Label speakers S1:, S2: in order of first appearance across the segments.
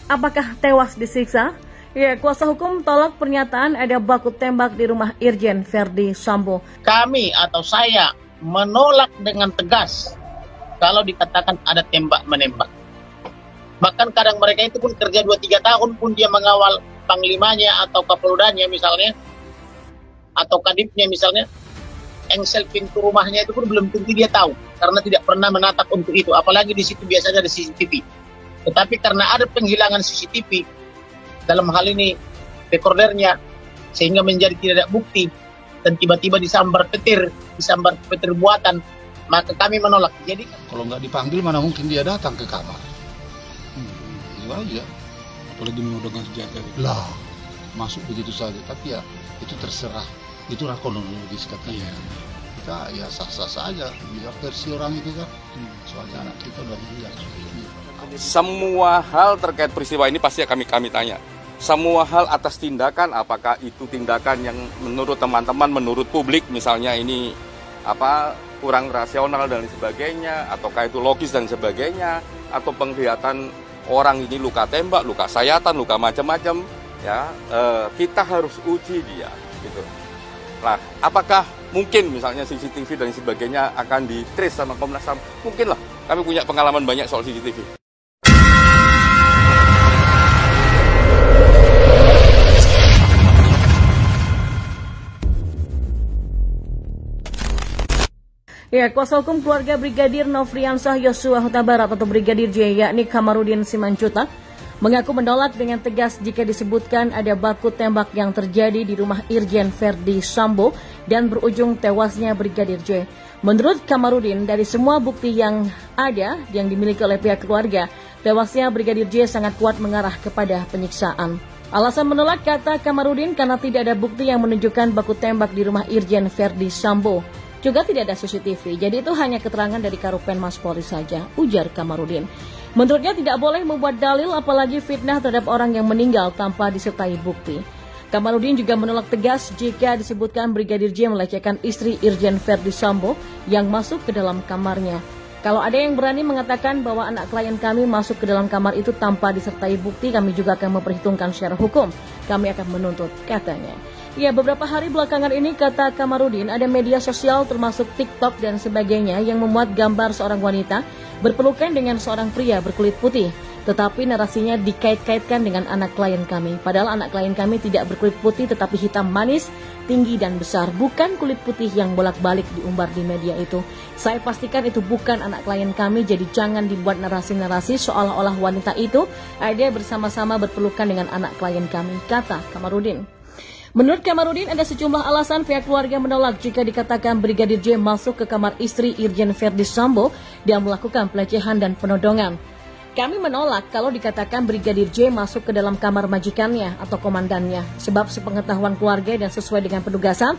S1: Apakah tewas disiksa? Ya, kuasa hukum tolak pernyataan ada baku tembak di rumah Irjen Verdi Sambo.
S2: Kami atau saya menolak dengan tegas kalau dikatakan ada tembak-menembak. Bahkan kadang mereka itu pun kerja 2-3 tahun pun dia mengawal panglimanya atau kapoldanya misalnya, atau kadipnya misalnya, engsel pintu rumahnya itu pun belum tentu dia tahu, karena tidak pernah menatap untuk itu, apalagi di situ biasanya ada CCTV. Tetapi karena ada penghilangan CCTV, dalam hal ini rekordernya, sehingga menjadi tidak ada bukti, dan tiba-tiba disambar petir buatan, maka kami menolak. Jadi
S3: kalau nggak dipanggil mana mungkin dia datang ke kamar. Itu aja. Apalagi menuduh dengan senjata. Lah, masuk begitu saja. Tapi ya itu terserah. Itulah kronologis katanya. Kita ya sah-sah saja. Biar versi orang itu kan. Soalnya anak kita udah meninggal.
S4: Semua hal terkait peristiwa ini pasti kami tanya. Semua hal atas tindakan, apakah itu tindakan yang menurut teman-teman, menurut publik misalnya ini kurang rasional dan sebagainya, ataukah itu logis dan sebagainya, atau penglihatan orang ini luka tembak, luka sayatan, luka macam-macam, ya kita harus uji dia, gitu. Nah, apakah mungkin misalnya CCTV dan sebagainya akan di-trace sama Komnas HAM? Mungkin lah, kami punya pengalaman banyak soal CCTV.
S1: Ya, kuasa hukum keluarga Brigadir Nofriansah Yosua Huta Barat atau Brigadir J, yakni Kamarudin Simanjuntak, mengaku menolak dengan tegas jika disebutkan ada baku tembak yang terjadi di rumah Irjen Verdi Sambo dan berujung tewasnya Brigadir J. Menurut Kamarudin, dari semua bukti yang ada yang dimiliki oleh pihak keluarga, tewasnya Brigadir J sangat kuat mengarah kepada penyiksaan. Alasan menolak, kata Kamarudin, karena tidak ada bukti yang menunjukkan baku tembak di rumah Irjen Verdi Sambo. Juga tidak ada CCTV, jadi itu hanya keterangan dari Karopenmas Polri saja, ujar Kamarudin. Menurutnya tidak boleh membuat dalil apalagi fitnah terhadap orang yang meninggal tanpa disertai bukti. Kamarudin juga menolak tegas jika disebutkan Brigadir J melecehkan istri Irjen Verdi Sambo yang masuk ke dalam kamarnya. Kalau ada yang berani mengatakan bahwa anak klien kami masuk ke dalam kamar itu tanpa disertai bukti, kami juga akan memperhitungkan secara hukum. Kami akan menuntut, katanya. Ya, beberapa hari belakangan ini, kata Kamarudin, ada media sosial termasuk TikTok dan sebagainya yang memuat gambar seorang wanita berpelukan dengan seorang pria berkulit putih. Tetapi narasinya dikait-kaitkan dengan anak klien kami. Padahal anak klien kami tidak berkulit putih tetapi hitam manis, tinggi dan besar. Bukan kulit putih yang bolak-balik diumbar di media itu. Saya pastikan itu bukan anak klien kami, jadi jangan dibuat narasi-narasi seolah-olah wanita itu ada bersama-sama berpelukan dengan anak klien kami, kata Kamarudin. Menurut Kamarudin, ada sejumlah alasan pihak keluarga menolak jika dikatakan Brigadir J masuk ke kamar istri Irjen Verdi Sambo dan melakukan pelecehan dan penodongan. Kami menolak kalau dikatakan Brigadir J masuk ke dalam kamar majikannya atau komandannya, sebab sepengetahuan keluarga dan sesuai dengan penugasan,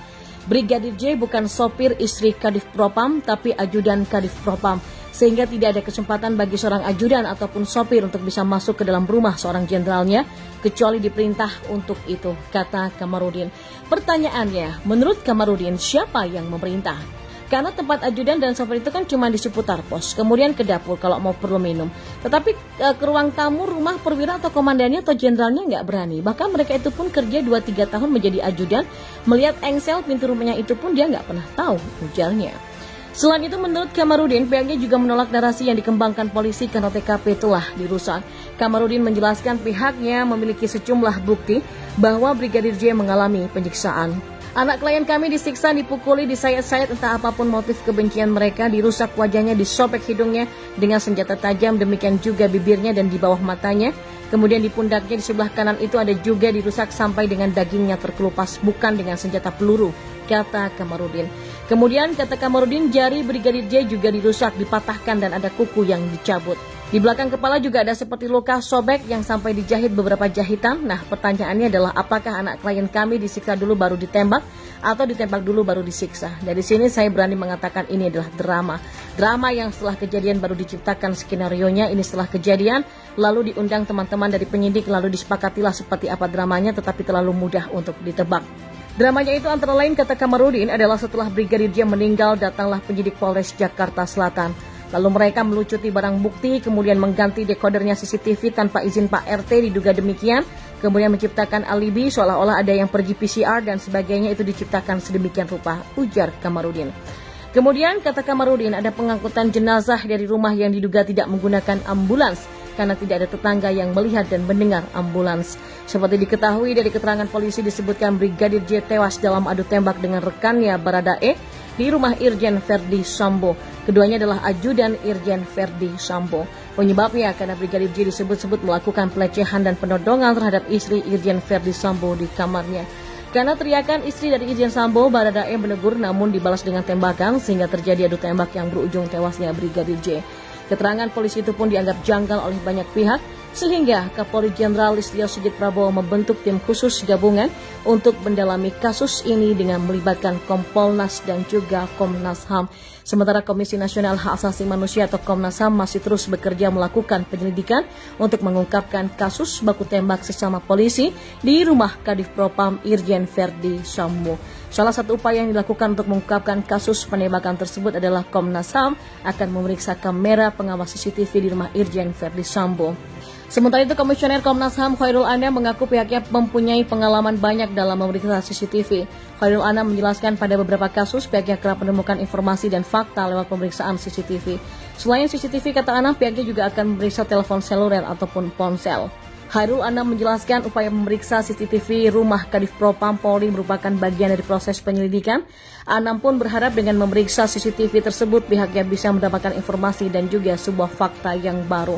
S1: Brigadir J bukan sopir istri Kadif Propam, tapi ajudan Kadif Propam, sehingga tidak ada kesempatan bagi seorang ajudan ataupun sopir untuk bisa masuk ke dalam rumah seorang jenderalnya, kecuali diperintah untuk itu, kata Kamarudin. Pertanyaannya, menurut Kamarudin, siapa yang memerintah? Karena tempat ajudan dan sopir itu kan cuma di seputar pos, kemudian ke dapur kalau mau perlu minum. Tetapi ke ruang tamu, rumah perwira atau komandannya atau jenderalnya nggak berani. Bahkan mereka itu pun kerja 2-3 tahun menjadi ajudan, melihat engsel pintu rumahnya itu pun dia nggak pernah tahu, ujarnya. Selain itu, menurut Kamarudin, pihaknya juga menolak narasi yang dikembangkan polisi karena TKP telah dirusak. Kamarudin menjelaskan pihaknya memiliki sejumlah bukti bahwa Brigadir J mengalami penyiksaan. Anak klien kami disiksa, dipukuli, disayat-sayat, entah apapun motif kebencian mereka, dirusak wajahnya, disobek hidungnya dengan senjata tajam, demikian juga bibirnya dan di bawah matanya. Kemudian di pundaknya di sebelah kanan itu ada juga dirusak sampai dengan dagingnya terkelupas, bukan dengan senjata peluru, kata Kamarudin. Kemudian kata Kamarudin, jari Brigadir J juga dirusak, dipatahkan dan ada kuku yang dicabut. Di belakang kepala juga ada seperti luka sobek yang sampai dijahit beberapa jahitan. Nah, pertanyaannya adalah apakah anak klien kami disiksa dulu baru ditembak atau ditembak dulu baru disiksa? Dari sini saya berani mengatakan ini adalah drama. Drama yang setelah kejadian baru diciptakan skenarionya, ini setelah kejadian, lalu diundang teman-teman dari penyidik, lalu disepakatilah seperti apa dramanya, tetapi terlalu mudah untuk ditebak. Dramanya itu antara lain, kata Kamarudin, adalah setelah Brigadir J meninggal, datanglah penyidik Polres Jakarta Selatan. Lalu mereka melucuti barang bukti, kemudian mengganti dekodernya CCTV tanpa izin Pak RT, diduga demikian. Kemudian menciptakan alibi seolah-olah ada yang pergi PCR dan sebagainya, itu diciptakan sedemikian rupa, ujar Kamarudin. Kemudian kata Kamarudin, ada pengangkutan jenazah dari rumah yang diduga tidak menggunakan ambulans karena tidak ada tetangga yang melihat dan mendengar ambulans. Seperti diketahui dari keterangan polisi, disebutkan Brigadir J tewas dalam adu tembak dengan rekannya Baradae di rumah Irjen Verdi Sambo. Keduanya adalah ajudan Irjen Verdi Sambo. Penyebabnya karena Brigadir J disebut-sebut melakukan pelecehan dan penodongan terhadap istri Irjen Verdi Sambo di kamarnya. Karena teriakan istri dari Irjen Sambo, Baradae menegur namun dibalas dengan tembakan sehingga terjadi adu tembak yang berujung tewasnya Brigadir J. Keterangan polisi itu pun dianggap janggal oleh banyak pihak, sehingga Kapolri Jenderal Listio Sigit Prabowo membentuk tim khusus gabungan untuk mendalami kasus ini dengan melibatkan Kompolnas dan juga Komnas HAM. Sementara Komisi Nasional Hak Asasi Manusia atau Komnas HAM masih terus bekerja melakukan penyelidikan untuk mengungkapkan kasus baku tembak sesama polisi di rumah Kadif Propam Irjen Verdi Sambo. Salah satu upaya yang dilakukan untuk mengungkapkan kasus penembakan tersebut adalah Komnas HAM akan memeriksa kamera pengawas CCTV di rumah Irjen Verdi Sambo. Sementara itu, Komisioner Komnas HAM Khairul Anam mengaku pihaknya mempunyai pengalaman banyak dalam memeriksa CCTV. Khairul Anam menjelaskan pada beberapa kasus pihaknya kerap menemukan informasi dan fakta lewat pemeriksaan CCTV. Selain CCTV, kata Anam, pihaknya juga akan memeriksa telepon seluler ataupun ponsel. Khairul Anam menjelaskan upaya memeriksa CCTV rumah Kadif Propam Polri merupakan bagian dari proses penyelidikan. Anam pun berharap dengan memeriksa CCTV tersebut pihaknya bisa mendapatkan informasi dan juga sebuah fakta yang baru.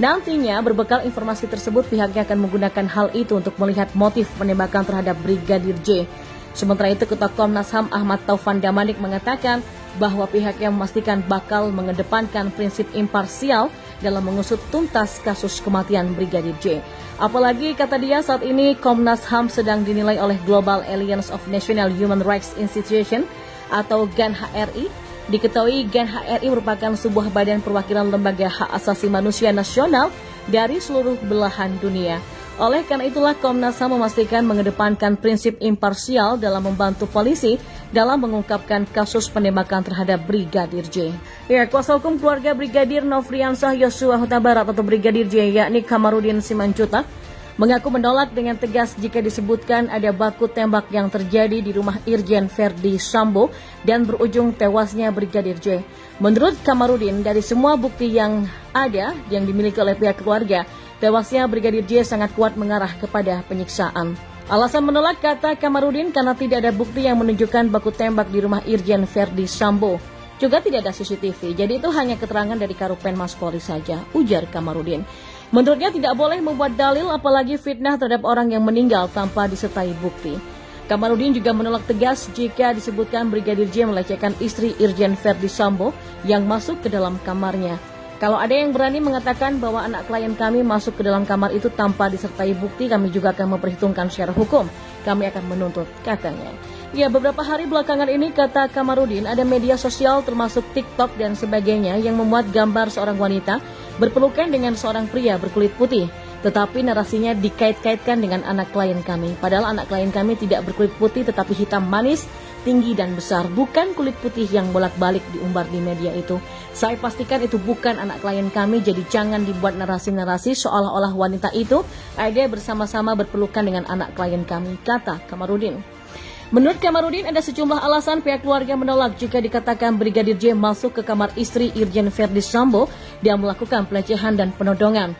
S1: Nantinya berbekal informasi tersebut pihaknya akan menggunakan hal itu untuk melihat motif penembakan terhadap Brigadir J. Sementara itu, Ketua Komnas HAM Ahmad Taufan Damanik mengatakan bahwa pihaknya memastikan bakal mengedepankan prinsip imparsial dalam mengusut tuntas kasus kematian Brigadir J. Apalagi, kata dia, saat ini Komnas HAM sedang dinilai oleh Global Alliance of National Human Rights Institution atau GAN-HRI. Diketahui GAN-HRI merupakan sebuah badan perwakilan lembaga hak asasi manusia nasional dari seluruh belahan dunia. Oleh karena itulah Komnas HAM memastikan mengedepankan prinsip imparsial dalam membantu polisi dalam mengungkapkan kasus penembakan terhadap Brigadir J. Ya, kuasa hukum keluarga Brigadir Nofriansah Yosua Huta Barat atau Brigadir J, yakni Kamarudin Simanjuntak, mengaku menolak dengan tegas jika disebutkan ada baku tembak yang terjadi di rumah Irjen Verdi Sambo dan berujung tewasnya Brigadir J. Menurut Kamarudin, dari semua bukti yang ada yang dimiliki oleh pihak keluarga, tewasnya Brigadir J sangat kuat mengarah kepada penyiksaan. Alasan menolak, kata Kamarudin, karena tidak ada bukti yang menunjukkan baku tembak di rumah Irjen Verdi Sambo. Juga tidak ada CCTV, jadi itu hanya keterangan dari Karopenmas Polri saja, ujar Kamarudin. Menurutnya tidak boleh membuat dalil apalagi fitnah terhadap orang yang meninggal tanpa disertai bukti. Kamarudin juga menolak tegas jika disebutkan Brigadir J melecehkan istri Irjen Verdi Sambo yang masuk ke dalam kamarnya. Kalau ada yang berani mengatakan bahwa anak klien kami masuk ke dalam kamar itu tanpa disertai bukti, kami juga akan memperhitungkan secara hukum. Kami akan menuntut, katanya. Ya, beberapa hari belakangan ini, kata Kamarudin, ada media sosial termasuk TikTok dan sebagainya yang memuat gambar seorang wanita berpelukan dengan seorang pria berkulit putih. Tetapi narasinya dikait-kaitkan dengan anak klien kami. Padahal anak klien kami tidak berkulit putih tetapi hitam manis, tinggi dan besar. Bukan kulit putih yang bolak-balik diumbar di media itu. Saya pastikan itu bukan anak klien kami, jadi jangan dibuat narasi-narasi seolah-olah wanita itu ada bersama-sama berpelukan dengan anak klien kami, kata Kamarudin. Menurut Kamarudin, ada sejumlah alasan pihak keluarga menolak jika dikatakan Brigadir J masuk ke kamar istri Irjen Verdi Sambo dan melakukan pelecehan dan penodongan.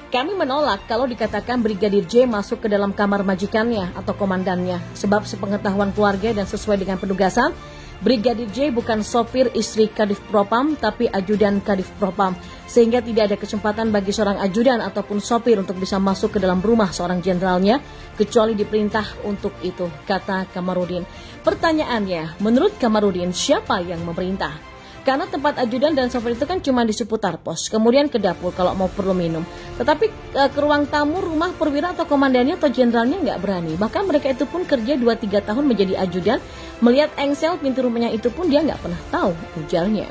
S1: Kami menolak kalau dikatakan Brigadir J masuk ke dalam kamar majikannya atau komandannya, sebab sepengetahuan keluarga dan sesuai dengan penugasan, Brigadir J bukan sopir istri Kadif Propam, tapi ajudan Kadif Propam, sehingga tidak ada kesempatan bagi seorang ajudan ataupun sopir untuk bisa masuk ke dalam rumah seorang jenderalnya, kecuali diperintah untuk itu, kata Kamarudin. Pertanyaannya, menurut Kamarudin, siapa yang memerintah? Karena tempat ajudan dan sopir itu kan cuma di seputar pos, kemudian ke dapur kalau mau perlu minum. Tetapi ke ruang tamu, rumah perwira atau komandannya atau jenderalnya nggak berani. Bahkan mereka itu pun kerja 2-3 tahun menjadi ajudan, melihat engsel pintu rumahnya itu pun dia nggak pernah tahu, ujarnya.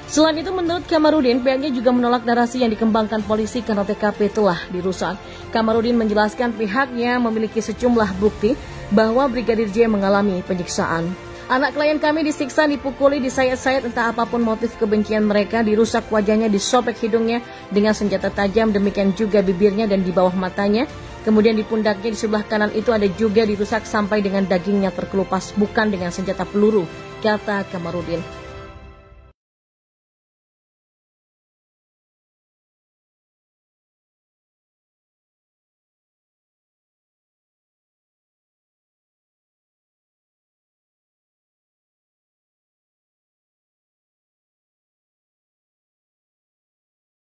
S1: Selain itu, menurut Kamarudin, pihaknya juga menolak narasi yang dikembangkan polisi karena TKP telah dirusak. Kamarudin menjelaskan pihaknya memiliki sejumlah bukti bahwa Brigadir J mengalami penyiksaan. Anak klien kami disiksa, dipukuli, disayat-sayat, entah apapun motif kebencian mereka, dirusak wajahnya, disobek hidungnya dengan senjata tajam, demikian juga bibirnya dan di bawah matanya. Kemudian di pundaknya di sebelah kanan itu ada juga dirusak sampai dengan dagingnya terkelupas, bukan dengan senjata peluru, kata Kamarudin.